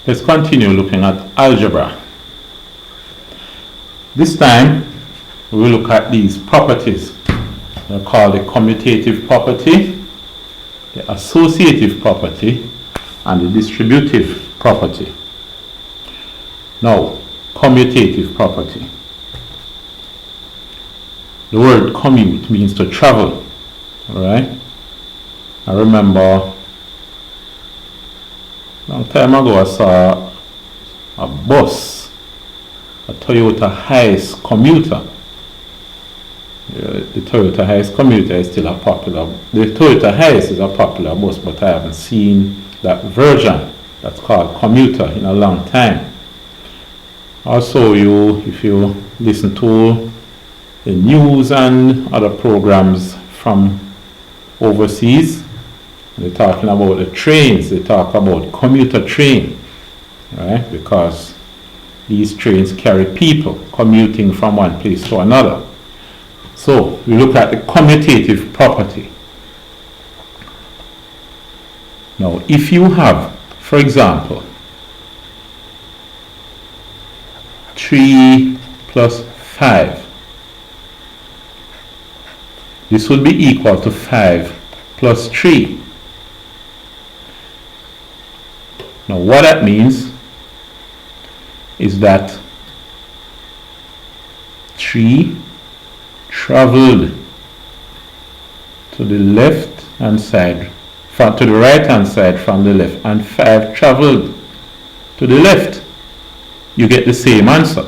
Let's continue looking at algebra. This time we will look at these properties. They're called the commutative property, the associative property, and the distributive property. Now, commutative property. The word commute means to travel. Alright? I remember a long time ago I saw a bus, a Toyota Hiace commuter. The Toyota Hiace commuter is still a popular. The Toyota Hiace is a popular bus, but I haven't seen that version that's called commuter in a long time. Also, if you listen to the news and other programs from overseas, they're talking about the trains. They talk about commuter train, right? Because these trains carry people commuting from one place to another. So we look at the commutative property. Now, if you have, for example, 3 plus 5, this will be equal to 5 plus 3. Now, what that means is that 3 traveled to the left hand side, to the right hand side from the left, and 5 traveled to the left. You get the same answer.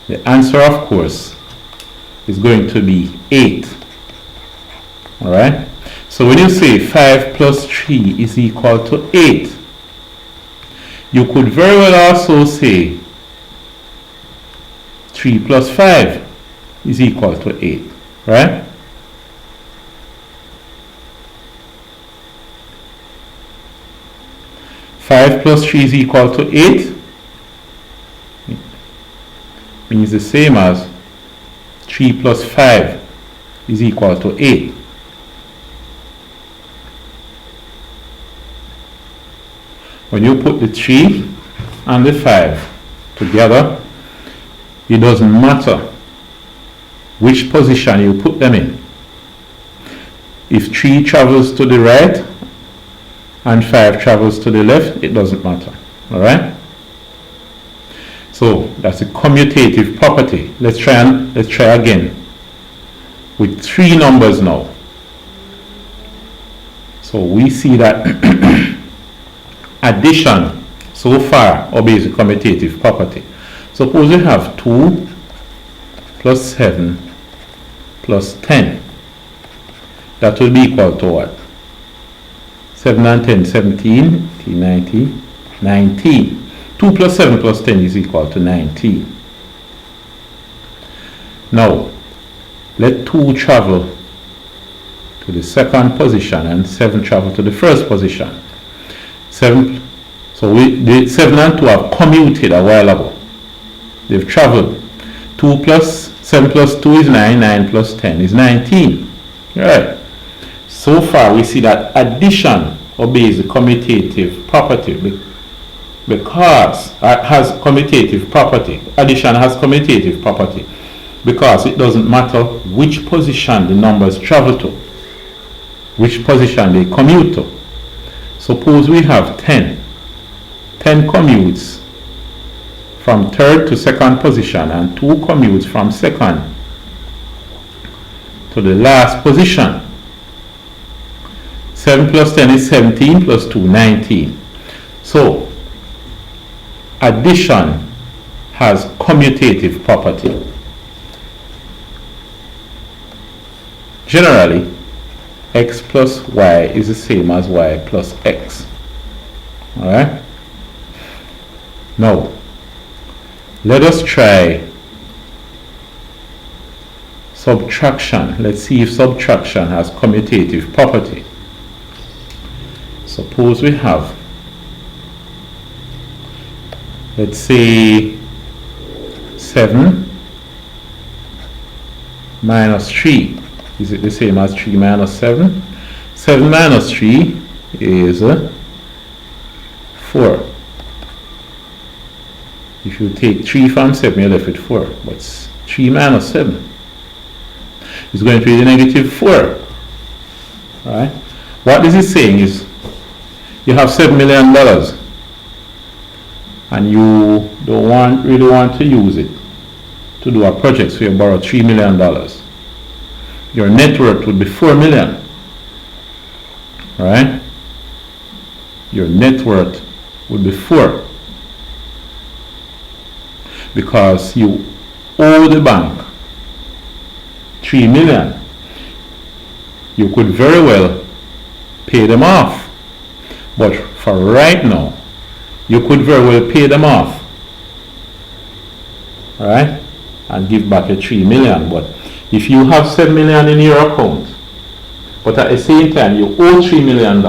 The answer, of course, is going to be 8. Alright? So when you say 5 plus 3 is equal to 8, you could very well also say 3 plus 5 is equal to 8. Right? Five plus 3 is equal to 8 means the same as 3 plus 5 is equal to 8. When you put the 3 and the 5 together, it doesn't matter which position you put them in. If 3 travels to the right and 5 travels to the left, it doesn't matter. Alright? So that's a commutative property. Let's try again with 3 numbers now. So we see that addition so far obeys the commutative property. Suppose we have 2 plus 7 plus 10. That will be equal to what? 7 and 10, 17, 18, 19, 19. 2 plus 7 plus 10 is equal to 19. Now, let 2 travel to the second position and 7 travel to the first position. So the 7 and 2 have commuted a while ago. They've traveled. 2 plus 7 plus 2 is 9, 9 plus 10 is 19. Right. So far we see that addition obeys the commutative property because it has commutative property. Addition has commutative property because it doesn't matter which position the numbers travel to, which position they commute to. Suppose we have 10. 10 commutes from third to second position and 2 commutes from second to the last position. 7 plus 10 is 17 plus 2, 19. So addition has commutative property. Generally, x plus y is the same as y plus x. Alright? Now, let us try subtraction. Let's see if subtraction has commutative property. Suppose we have, let's say 7 minus 3. Is it the same as 3 minus 7? 7 minus 3 is 4. If you take 3 from 7, you're left with 4. But 3 minus 7 is going to be the negative 4. Alright? What this is saying is you have $7 million and you don't really want to use it to do a project, so you borrow $3 million. Your net worth would be $4 million. Alright? Your net worth would be 4. Because you owe the bank $3 million. You could very well pay them off. But for right now, you could very well pay them off. Alright? And give back your $3 million. But if you have $7 million in your account, but at the same time you owe $3 million,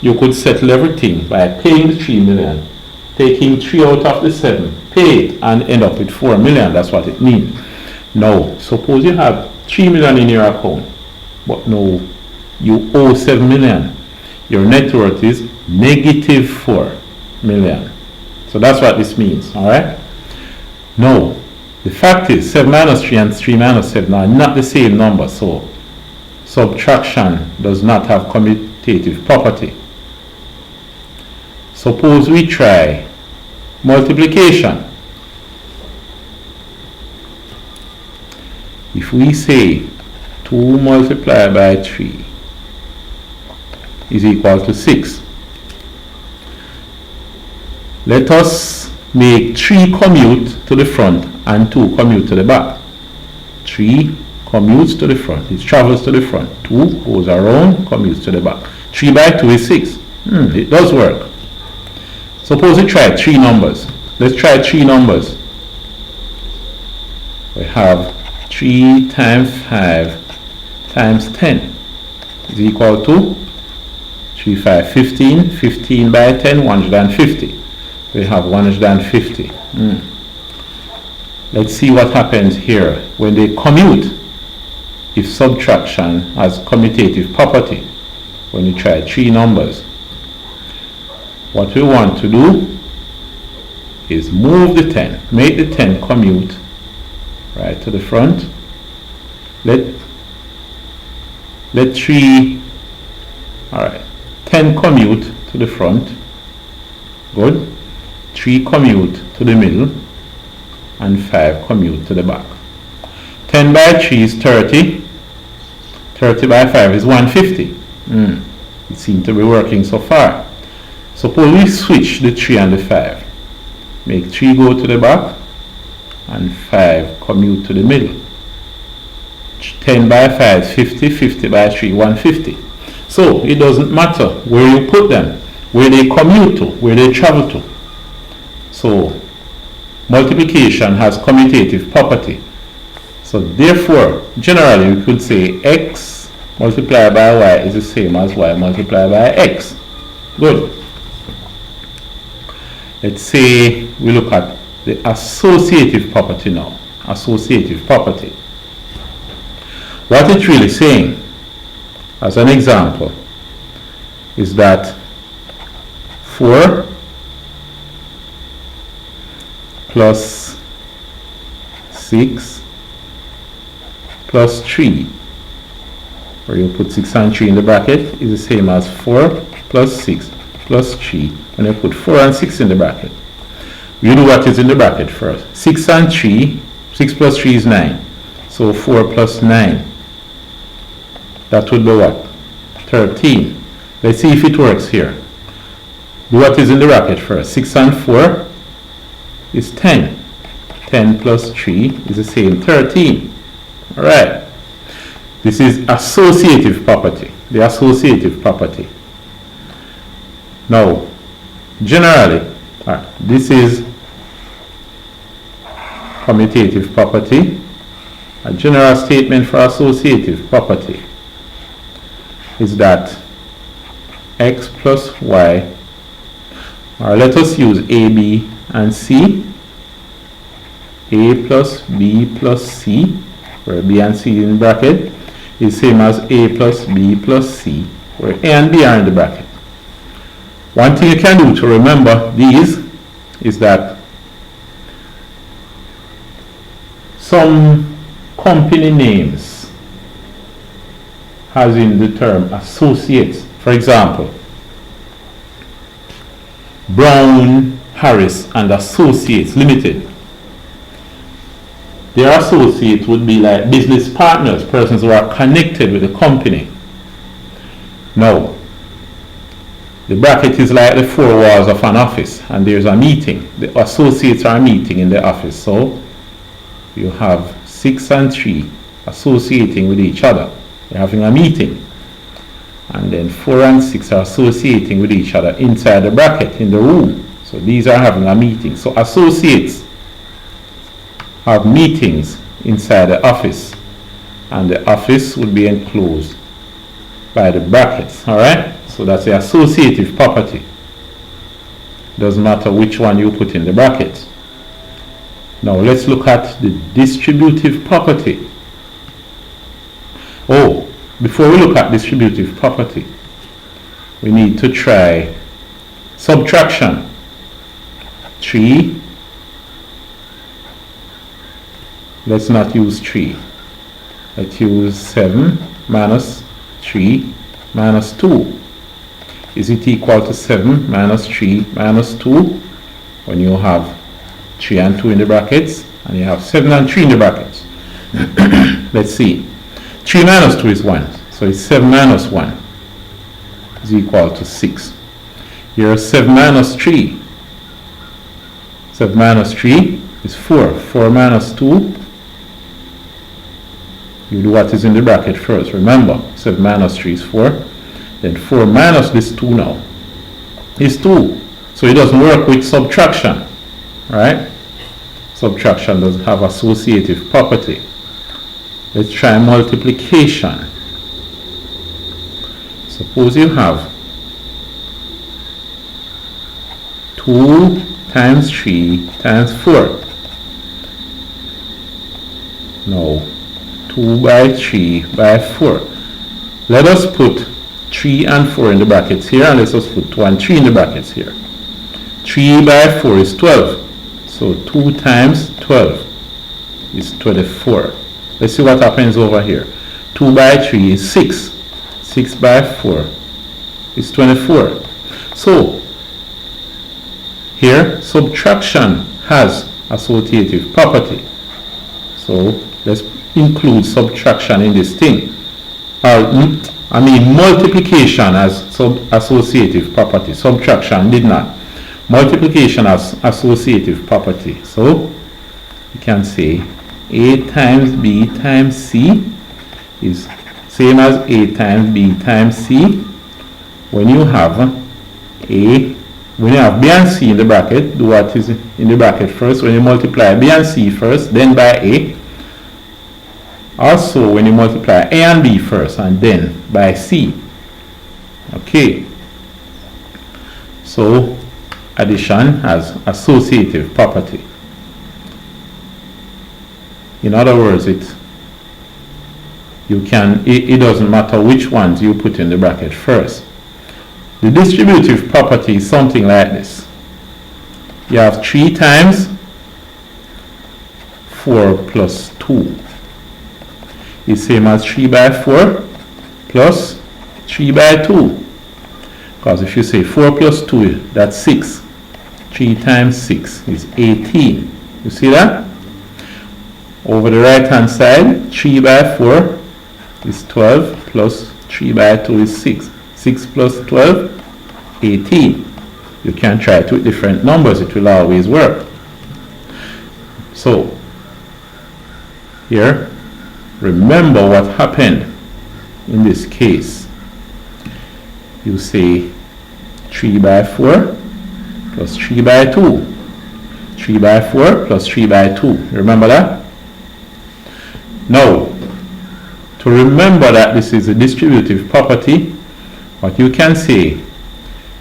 you could settle everything by paying the $3 million, taking 3 out of the 7, pay it, and end up with $4 million. That's what it means. Now, suppose you have $3 million in your account, but no, you owe $7 million. Your net worth is negative $4 million. So that's what this means. Alright? Now, the fact is 7 minus 3 and 3 minus 7 are not the same number, so subtraction does not have commutative property. Suppose we try multiplication. If we say 2 multiplied by 3 is equal to 6, let us make 3 commute to the front and 2 commute to the back. 3 commutes to the front, it travels to the front. 2 goes around, commutes to the back. 3 by 2 is 6. It does work. Suppose we try 3 numbers. Let's try 3 numbers. We have 3 times 5 times 10 is equal to 3, 5, 15. 15 by 10, 150. We have 150. Let's see what happens here when they commute. If subtraction has commutative property, when you try 3 numbers, what we want to do is move the 10, make the 10 commute right to the front. Let 3, alright, 10 commute to the front. Good. 3 commute to the middle and 5 commute to the back. 10 by 3 is 30. 30 by 5 is 150. It seems to be working so far. Suppose we switch the 3 and the 5. Make 3 go to the back and 5 commute to the middle. 10 by 5 is 50. 50 by 3, 150. So it doesn't matter where you put them, where they commute to, where they travel to. So multiplication has commutative property. So therefore, generally we could say x multiplied by y is the same as y multiplied by x. Good. Let's say we look at the associative property now. Associative property. What it's really saying, as an example, is that 4 plus 6 plus 3, where you put 6 and 3 in the bracket, is the same as 4 plus 6 plus 3 when you put 4 and 6 in the bracket. You do what is in the bracket first. 6 and 3, 6 plus 3 is 9. So 4 plus 9. That would be what? 13. Let's see if it works here. Do what is in the bracket first. 6 and 4 is 10. 10 plus 3 is the same, 13. Alright. This is associative property. The associative property. Now, generally, this is commutative property. A general statement for associative property is that x plus y, or let us use a, b, and c. A plus b plus c, where b and c in bracket, is same as a plus b plus c, where a and b are in the bracket. One thing you can do to remember these is that some company names has in the term associates. For example, Brown, Harris and Associates Limited. Their associates would be like business partners, persons who are connected with the company. Now, the bracket is like the four walls of an office, and there's a meeting. The associates are meeting in the office. So you have 6 and 3 associating with each other. They're having a meeting. And then 4 and 6 are associating with each other inside the bracket in the room. So these are having a meeting. So associates have meetings inside the office, and the office would be enclosed by the brackets. All right, so that's the associative property. Doesn't matter which one you put in the bracket. Now let's look at the distributive property. Oh, before we look at distributive property, we need to try subtraction. 3, let's not use 3. Let's use 7 minus 3 minus 2. Is it equal to 7 minus 3 minus 2? When you have 3 and 2 in the brackets, and you have 7 and 3 in the brackets. Let's see. 3 minus 2 is 1. So it's 7 minus 1 is equal to 6. Here 7 minus 3. 7 minus 3 is 4. 4 minus 2. You do what is in the bracket first. Remember, 7 minus 3 is 4. Then 4 minus this 2 now is 2. So it doesn't work with subtraction. Right? Subtraction doesn't have associative property. Let's try multiplication. Suppose you have 2 times 3 times 4. No. 2 by 3 by 4. Let us put 3 and 4 in the brackets here, and let's just put 2 and 3 in the brackets here. 3 by 4 is 12. So 2 times 12 is 24. Let's see what happens over here. 2 by 3 is 6. 6 by 4 is 24. So here subtraction has associative property. So let's include subtraction in this thing. Multiplication as associative property. Subtraction did not. Multiplication as associative property. So you can say A times B times C is same as A times B times C. When you have B and C in the bracket, do what is in the bracket first. When you multiply B and C first, then by A. Also, when you multiply A and B first, and then by C. Okay. So, addition has associative property. In other words, it doesn't matter which ones you put in the bracket first. The distributive property is something like this. You have 3 times 4 plus 2 is same as 3 by 4 plus 3 by 2. Because if you say 4 plus 2, that's 6. 3 times 6 is 18. You see that? Over the right hand side, 3 by 4 is 12 plus 3 by 2 is 6. 6 plus 12, 18. You can try it with different numbers, it will always work. So, here, remember what happened in this case. You say 3 by 4 plus 3 by 2. 3 by 4 plus 3 by 2. Remember that? Now, to remember that this is a distributive property, what you can say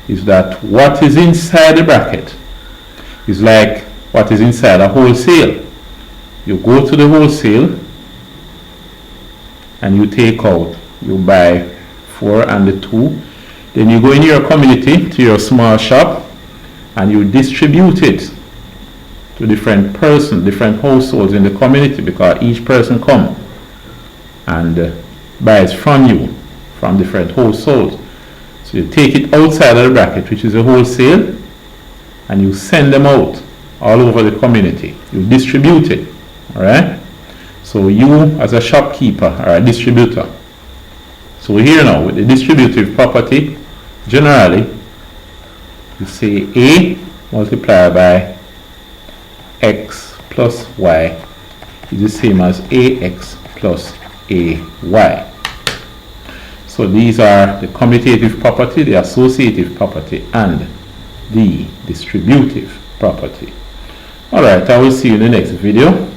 is that what is inside the bracket is like what is inside a wholesale. You go to the wholesale and you take out, you buy 4 and the 2, Then you go in your community, to your small shop, and you distribute it to different persons, different households in the community, because each person come and buys from you, from different households. So you take it outside of the bracket, which is a wholesale, and you send them out all over the community. You distribute it, all right? So you, as a shopkeeper, are a distributor. So here now, with the distributive property, generally, you say A multiplied by x plus y is the same as ax plus ay. So these are the commutative property, the associative property, and the distributive property. Alright, I will see you in the next video.